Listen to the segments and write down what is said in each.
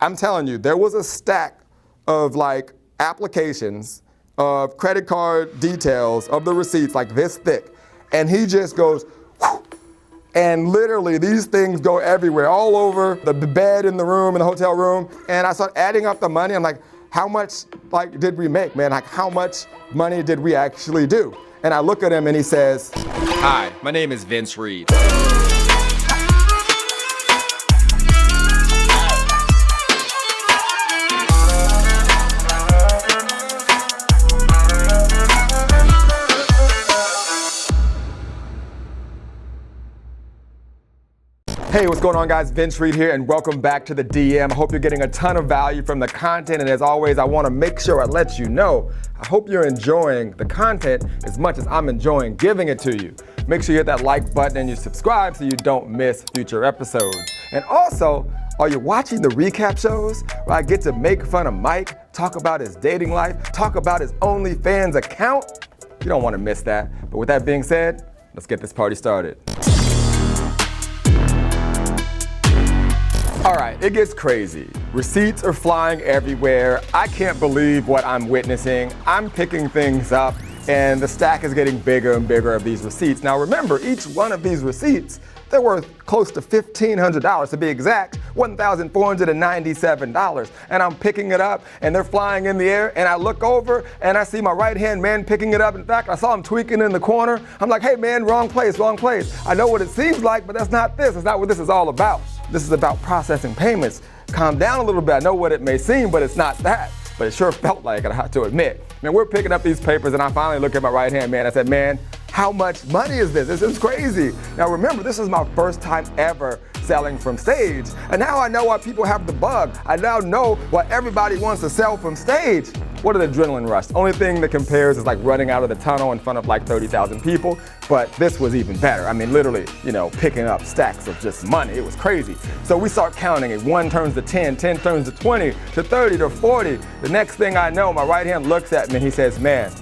I'm telling you, there was a stack of like applications of credit card details of the receipts like this thick. And he just goes, whoo, and literally these things go everywhere, all over the bed in the room, in the hotel room. And I start adding up the money. I'm like, how much like did we make, man? Like how much money did we actually do? And I look at him and he says, "Hi, my name is Vince Reed." Hey, what's going on, guys? Vince Reed here, and welcome back to the DM. I hope you're getting a ton of value from the content, and as always, I want to make sure I let you know, I hope you're enjoying the content as much as I'm enjoying giving it to you. Make sure you hit that like button and you subscribe so you don't miss future episodes. And also, are you watching the recap shows where I get to make fun of Mike, talk about his dating life, talk about his OnlyFans account? You don't want to miss that. But with that being said, let's get this party started. All right, it gets crazy. Receipts are flying everywhere. I can't believe what I'm witnessing. I'm picking things up, and the stack is getting bigger and bigger of these receipts. Now remember, each one of these receipts, they're worth close to $1,500, to be exact, $1,497. And I'm picking it up, and they're flying in the air, and I look over, and I see my right-hand man picking it up. In fact, I saw him tweaking in the corner. I'm like, hey man, wrong place, wrong place. I know what it seems like, but that's not this. It's not what this is all about. This is about processing payments. Calm down a little bit. I know what it may seem, but it's not that. But it sure felt like it, I have to admit. Man, we're picking up these papers, and I finally look at my right-hand man. I said, man, how much money is this? This is crazy. Now remember, this is my first time ever selling from stage. And now I know why people have the bug. I now know why everybody wants to sell from stage. What an adrenaline rush. The only thing that compares is like running out of the tunnel in front of like 30,000 people. But this was even better. I mean, literally, picking up stacks of just money. It was crazy. So we start counting it. 1 turns to 10, 10 turns to 20, to 30, to 40. The next thing I know, my right hand looks at me and he says, man,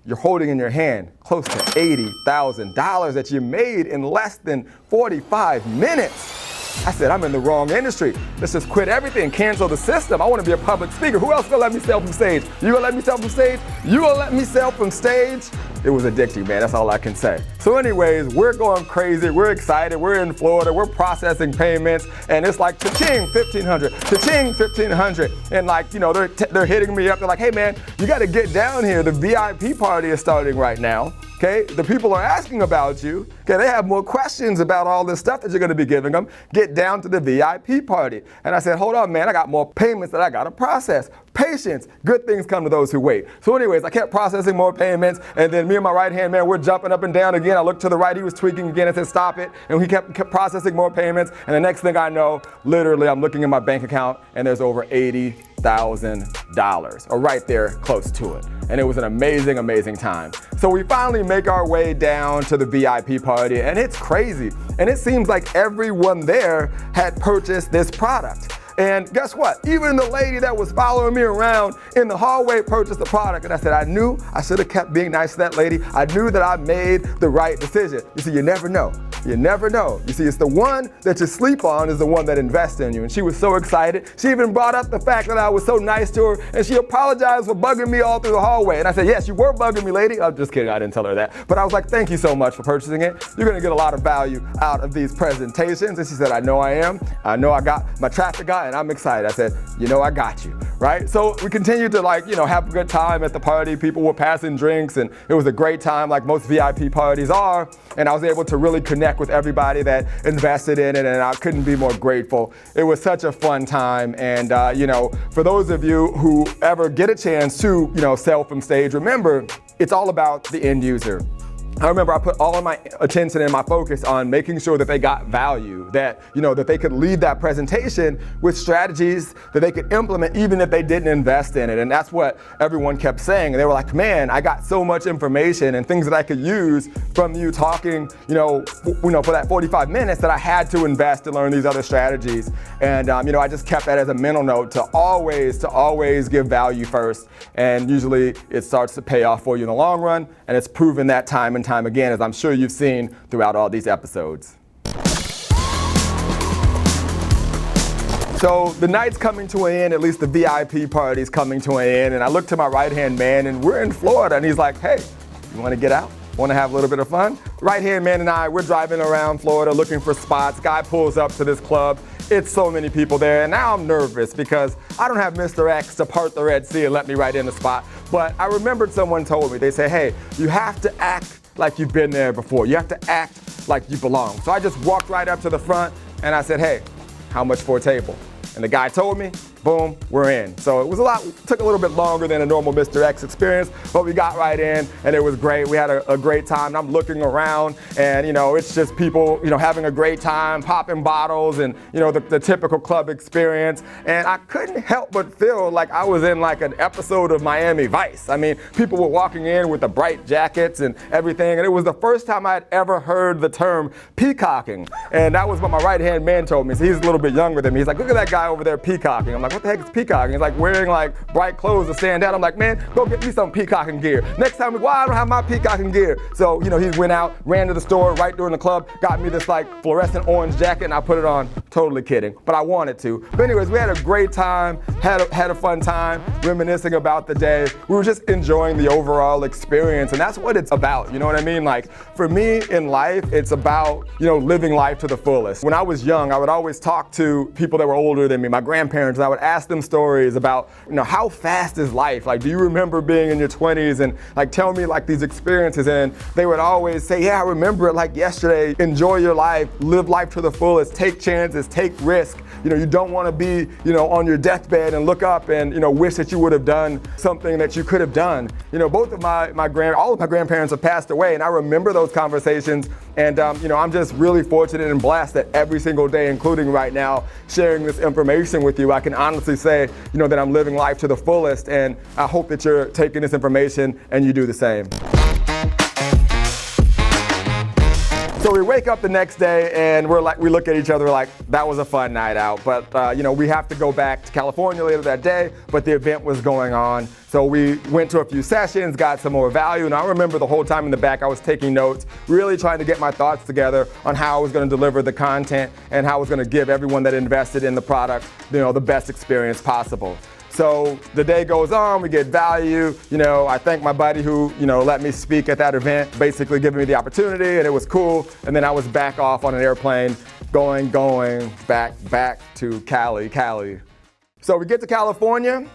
you're holding in your hand close to $80,000 that you made in less than 45 minutes. I said, I'm in the wrong industry. Let's just quit everything, cancel the system. I want to be a public speaker. Who else gonna let me sell from stage? You gonna let me sell from stage? You gonna let me sell from stage? It was addicting, man. That's all I can say. So anyways, we're going crazy. We're excited. We're in Florida. We're processing payments. And it's like, cha-ching, $1,500, cha-ching, $1,500. And like, they're hitting me up. They're like, hey man, you got to get down here. The VIP party is starting right now. Okay, the people are asking about you. Okay, they have more questions about all this stuff that you're gonna be giving them. Get down to the VIP party. And I said, hold on, man, I got more payments that I gotta process. Patience, good things come to those who wait. So anyways, I kept processing more payments, and then me and my right-hand man, we're jumping up and down again. I looked to the right, he was tweaking again. I said, stop it. And he kept processing more payments. And the next thing I know, literally, I'm looking at my bank account, and there's over $80,000, or right there, close to it. And it was an amazing, amazing time. So we finally make our way down to the VIP party, and it's crazy. And it seems like everyone there had purchased this product. And guess what? Even the lady that was following me around in the hallway purchased the product. And I said, I knew I should have kept being nice to that lady. I knew that I made the right decision. You see, you never know. You never know. You see, it's the one that you sleep on is the one that invests in you. And she was so excited. She even brought up the fact that I was so nice to her, and she apologized for bugging me all through the hallway. And I said, yes, you were bugging me, lady. I'm just kidding. I didn't tell her that. But I was like, thank you so much for purchasing it. You're going to get a lot of value out of these presentations. And she said, I know I am. I know I got my traffic guy, and I'm excited. I said, I got you, right? So we continued to have a good time at the party. People were passing drinks, and it was a great time like most VIP parties are. And I was able to really connect with everybody that invested in it, and I couldn't be more grateful. It was such a fun time. And, for those of you who ever get a chance to, sell from stage, remember, it's all about the end user. I remember I put all of my attention and my focus on making sure that they got value, that, that they could leave that presentation with strategies that they could implement even if they didn't invest in it. And that's what everyone kept saying. And they were like, man, I got so much information and things that I could use from you talking, for that 45 minutes that I had to invest to learn these other strategies. And, I just kept that as a mental note to always give value first. And usually it starts to pay off for you in the long run. And it's proven that time and time again, as I'm sure you've seen throughout all these episodes. So the night's coming to an end, at least the VIP party's coming to an end, and I look to my right-hand man, and we're in Florida, and he's like, hey, you want to get out? Want to have a little bit of fun? Right-hand man and I, we're driving around Florida looking for spots. Guy pulls up to this club. It's so many people there, and now I'm nervous because I don't have Mr. X to part the Red Sea and let me right in the spot. But I remembered someone told me, they say, hey, you have to act like you've been there before. You have to act like you belong. So I just walked right up to the front, and I said, hey, how much for a table? And the guy told me, boom, we're in. So it took a little bit longer than a normal Mr. X experience, but we got right in and it was great. We had a great time. And I'm looking around and, it's just people, having a great time, popping bottles and, the typical club experience. And I couldn't help but feel like I was in like an episode of Miami Vice. I mean, people were walking in with the bright jackets and everything. And it was the first time I'd ever heard the term peacocking. And that was what my right-hand man told me. So he's a little bit younger than me. He's like, look at that guy over there peacocking. I'm like, what the heck is peacocking? He's like wearing like bright clothes to stand out. I'm like, man, go get me some peacocking gear. Next time, I don't have my peacocking gear. So, he went out, ran to the store right during the club, got me this like fluorescent orange jacket, and I put it on. Totally kidding, but I wanted to. But anyways, we had a great time, had a fun time, reminiscing about the day. We were just enjoying the overall experience, and that's what it's about. You know what I mean? Like for me in life, it's about, living life to the fullest. When I was young, I would always talk to people that were older than me, my grandparents, and I would ask them stories about, how fast is life? Like, do you remember being in your 20s and like tell me like these experiences? And they would always say, yeah, I remember it like yesterday. Enjoy your life, live life to the fullest, take chances, take risk. You don't want to be, on your deathbed and look up and, wish that you would have done something that you could have done. Both of all of my grandparents have passed away, and I remember those conversations. And, I'm just really fortunate and blessed that every single day, including right now, sharing this information with you, I can honestly say, that I'm living life to the fullest. And I hope that you're taking this information and you do the same. So we wake up the next day and we look at each other like that was a fun night out. But we have to go back to California later that day, but the event was going on. So we went to a few sessions, got some more value, and I remember the whole time in the back I was taking notes, really trying to get my thoughts together on how I was going to deliver the content and how I was going to give everyone that invested in the product, the best experience possible. So the day goes on, we get value. I thank my buddy who, let me speak at that event, basically giving me the opportunity, and it was cool. And then I was back off on an airplane, going back to Cali. So we get to California,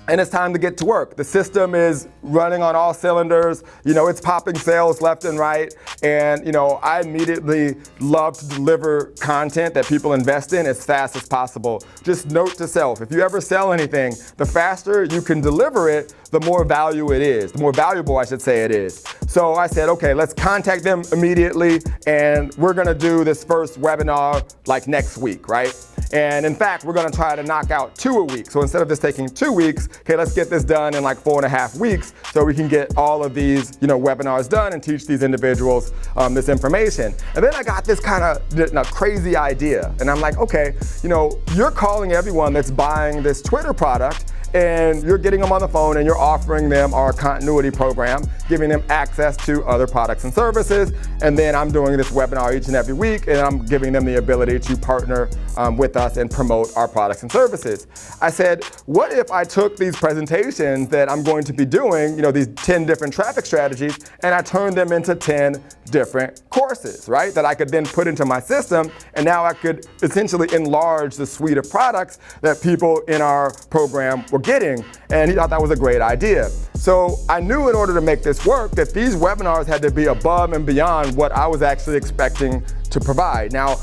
and it's time to get to work. The system is running on all cylinders. It's popping sales left and right. And, I immediately love to deliver content that people invest in as fast as possible. Just note to self, if you ever sell anything, the faster you can deliver it, the more valuable it is. So I said, okay, let's contact them immediately. And we're gonna do this first webinar like next week, right? And in fact, we're gonna try to knock out 2 a week. So instead of this taking 2 weeks, okay, let's get this done in like 4.5 weeks so we can get all of these, webinars done and teach these individuals this information. And then I got this kind of crazy idea. And I'm like, okay, you're calling everyone that's buying this Twitter product and you're getting them on the phone and you're offering them our continuity program, giving them access to other products and services. And then I'm doing this webinar each and every week and I'm giving them the ability to partner with us and promote our products and services. I said, what if I took these presentations that I'm going to be doing, these 10 different traffic strategies, and I turned them into 10 different courses, right? That I could then put into my system, and now I could essentially enlarge the suite of products that people in our program were getting, and he thought that was a great idea. So I knew in order to make this work that these webinars had to be above and beyond what I was actually expecting to provide. Now,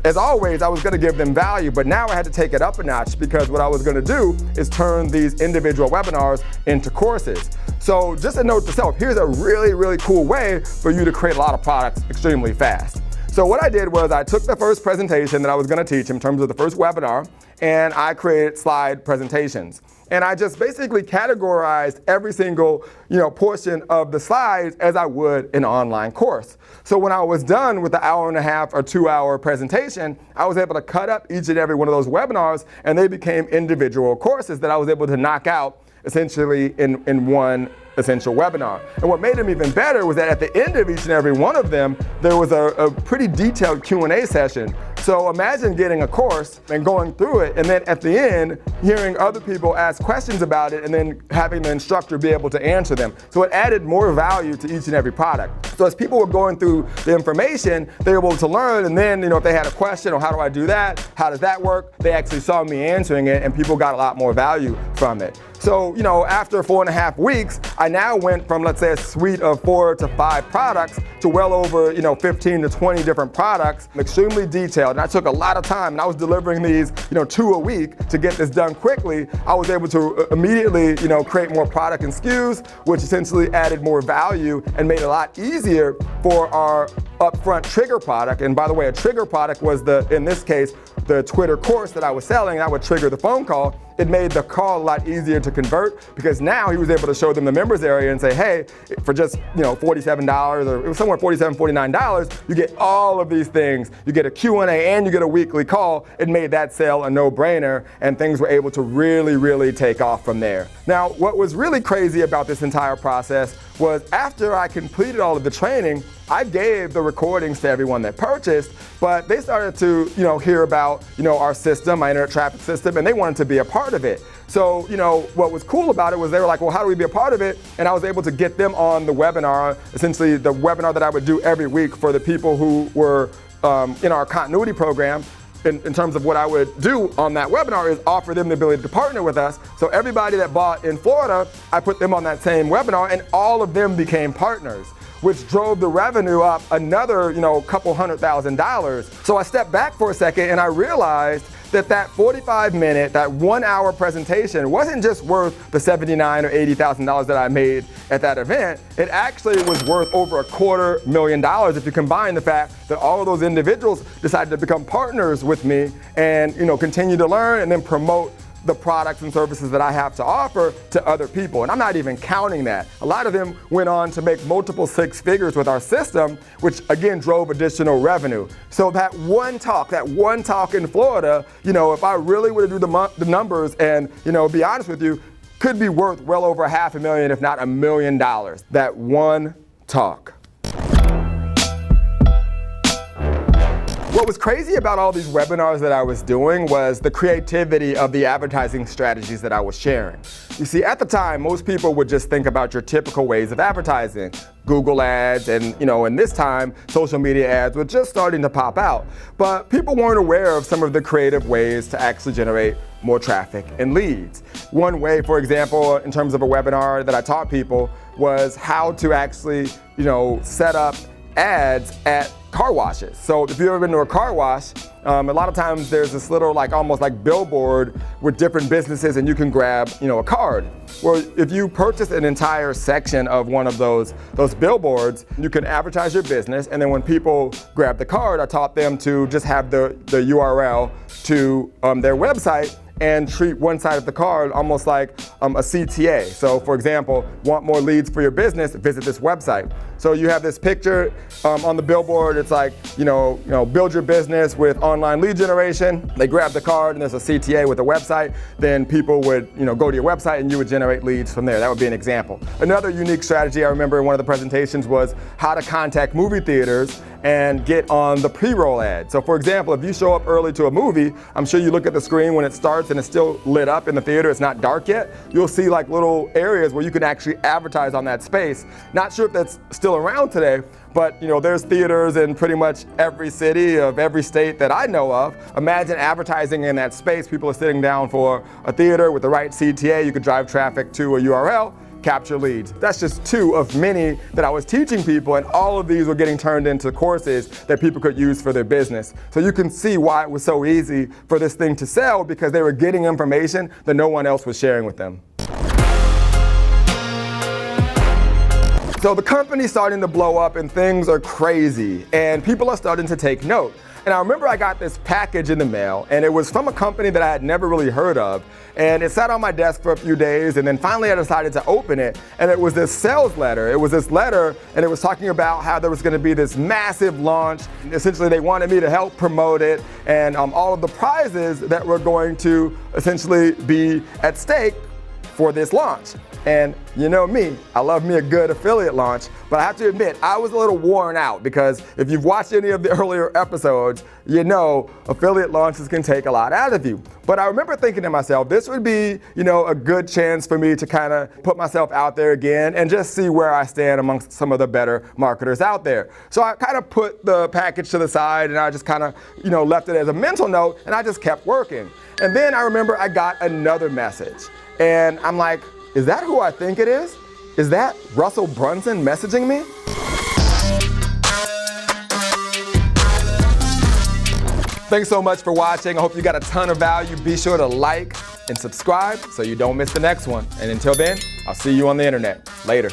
as always, I was going to give them value, but now I had to take it up a notch because what I was going to do is turn these individual webinars into courses. So just a note to self, here's a really, really cool way for you to create a lot of products extremely fast. So what I did was I took the first presentation that I was going to teach in terms of the first webinar, and I created slide presentations. And I just basically categorized every single, portion of the slides as I would an online course. So when I was done with the 1.5 or 2 hour presentation, I was able to cut up each and every one of those webinars, and they became individual courses that I was able to knock out essentially in one essential webinar. And what made them even better was that at the end of each and every one of them, there was a pretty detailed Q&A session. So imagine getting a course and going through it, and then at the end, hearing other people ask questions about it, and then having the instructor be able to answer them. So it added more value to each and every product. So as people were going through the information, they were able to learn, and then, if they had a question, or how do I do that? How does that work? They actually saw me answering it, and people got a lot more value from it. So, after 4.5 weeks, I now went from, let's say, a suite of 4 to 5 products to well over, 15 to 20 different products, extremely detailed. And I took a lot of time, and I was delivering these, 2 a week to get this done quickly. I was able to immediately, create more product and SKUs, which essentially added more value and made it a lot easier for our upfront trigger product. And by the way, a trigger product was in this case, the Twitter course that I was selling. I would trigger the phone call. It made the call a lot easier to convert, because now he was able to show them the members area and say, hey, for just $47, or it was somewhere $47, $49, you get all of these things. You get a Q&A and you get a weekly call. It made that sale a no-brainer, and things were able to really, really take off from there. Now, what was really crazy about this entire process was after I completed all of the training, I gave the recordings to everyone that purchased, but they started to, hear about, our system, my internet traffic system, and they wanted to be a part of it. So, what was cool about it was they were like, well, how do we be a part of it? And I was able to get them on the webinar, essentially the webinar that I would do every week for the people who were in our continuity program. In terms of what I would do on that webinar is offer them the ability to partner with us. So everybody that bought in Florida, I put them on that same webinar, and all of them became partners, which drove the revenue up another, couple $100,000. So I stepped back for a second and I realized that 45-minute, that 1-hour presentation wasn't just worth the $79,000 or $80,000 that I made at that event. It actually was worth over $250,000 if you combine the fact that all of those individuals decided to become partners with me and, continue to learn and then promote the products and services that I have to offer to other people. And I'm not even counting that. A lot of them went on to make multiple 6 figures with our system, which again drove additional revenue. So that one talk in Florida, if I really were to do the numbers and, be honest with you, could be worth well over $500,000, if not $1 million. That one talk. What was crazy about all these webinars that I was doing was the creativity of the advertising strategies that I was sharing. You see, at the time, most people would just think about your typical ways of advertising. Google ads and, in this time, social media ads were just starting to pop out. But people weren't aware of some of the creative ways to actually generate more traffic and leads. One way, for example, in terms of a webinar that I taught people was how to actually, set up ads at car washes. So if you've ever been to a car wash, a lot of times there's this little almost like billboard with different businesses, and you can grab a card. Well, if you purchase an entire section of one of those billboards, you can advertise your business, and then when people grab the card, I taught them to just have the URL to their website and treat one side of the card almost like a CTA. So for example, want more leads for your business, visit this website. So you have this picture on the billboard. It's like, build your business with online lead generation. They grab the card and there's a CTA with a website. Then people would, go to your website and you would generate leads from there. That would be an example. Another unique strategy I remember in one of the presentations was how to contact movie theaters and get on the pre-roll ad. So for example, if you show up early to a movie, I'm sure you look at the screen when it starts and it's still lit up in the theater, it's not dark yet, you'll see like little areas where you can actually advertise on that space. Not sure if that's still around today, but there's theaters in pretty much every city of every state that I know of. Imagine advertising in that space. People are sitting down for a theater with the right CTA. You could drive traffic to a URL, capture leads. That's just 2 of many that I was teaching people, and all of these were getting turned into courses that people could use for their business. So you can see why it was so easy for this thing to sell, because they were getting information that no one else was sharing with them. So the company's starting to blow up and things are crazy, and people are starting to take note. And I remember I got this package in the mail, and it was from a company that I had never really heard of. And it sat on my desk for a few days, and then finally I decided to open it, and it was this sales letter. It was this letter, and it was talking about how there was going to be this massive launch. Essentially, they wanted me to help promote it, and all of the prizes that were going to essentially be at stake for this launch. And you know me, I love me a good affiliate launch, but I have to admit, I was a little worn out because if you've watched any of the earlier episodes, you know affiliate launches can take a lot out of you. But I remember thinking to myself, this would be, a good chance for me to kind of put myself out there again and just see where I stand amongst some of the better marketers out there. So I kind of put the package to the side and I just kind of, left it as a mental note and I just kept working. And then I remember I got another message and I'm like, is that who I think it is? Is that Russell Brunson messaging me? Thanks so much for watching. I hope you got a ton of value. Be sure to like and subscribe so you don't miss the next one. And until then, I'll see you on the internet. Later.